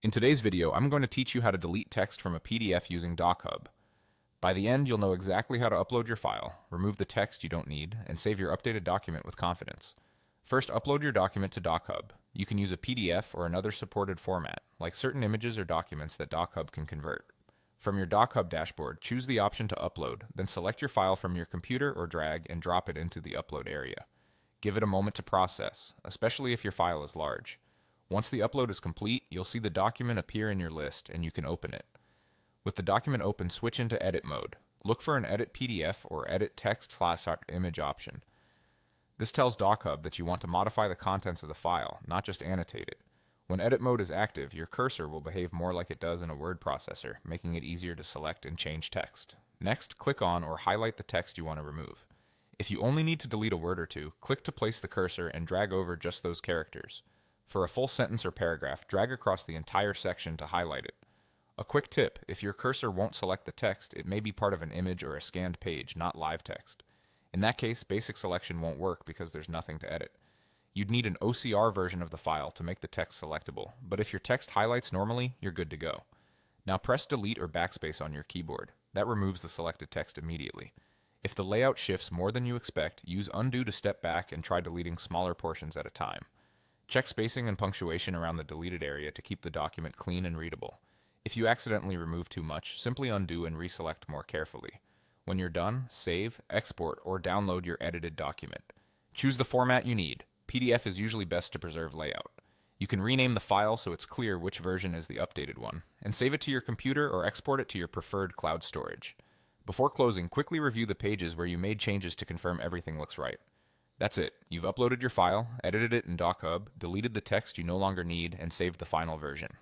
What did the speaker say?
In today's video, I'm going to teach you how to delete text from a PDF using DocHub. By the end, you'll know exactly how to upload your file, remove the text you don't need, and save your updated document with confidence. First, upload your document to DocHub. You can use a PDF or another supported format, like certain images or documents that DocHub can convert. From your DocHub dashboard, choose the option to upload, then select your file from your computer or drag and drop it into the upload area. Give it a moment to process, especially if your file is large. Once the upload is complete, you'll see the document appear in your list and you can open it. With the document open, switch into edit mode. Look for an edit PDF or edit text/image option. This tells DocHub that you want to modify the contents of the file, not just annotate it. When edit mode is active, your cursor will behave more like it does in a word processor, making it easier to select and change text. Next, click on or highlight the text you want to remove. If you only need to delete a word or two, click to place the cursor and drag over just those characters. For a full sentence or paragraph, drag across the entire section to highlight it. A quick tip, if your cursor won't select the text, it may be part of an image or a scanned page, not live text. In that case, basic selection won't work because there's nothing to edit. You'd need an OCR version of the file to make the text selectable, but if your text highlights normally, you're good to go. Now press delete or backspace on your keyboard. That removes the selected text immediately. If the layout shifts more than you expect, use undo to step back and try deleting smaller portions at a time. Check spacing and punctuation around the deleted area to keep the document clean and readable. If you accidentally remove too much, simply undo and reselect more carefully. When you're done, save, export, or download your edited document. Choose the format you need. PDF is usually best to preserve layout. You can rename the file so it's clear which version is the updated one, and save it to your computer or export it to your preferred cloud storage. Before closing, quickly review the pages where you made changes to confirm everything looks right. That's it. You've uploaded your file, edited it in DocHub, deleted the text you no longer need, and saved the final version.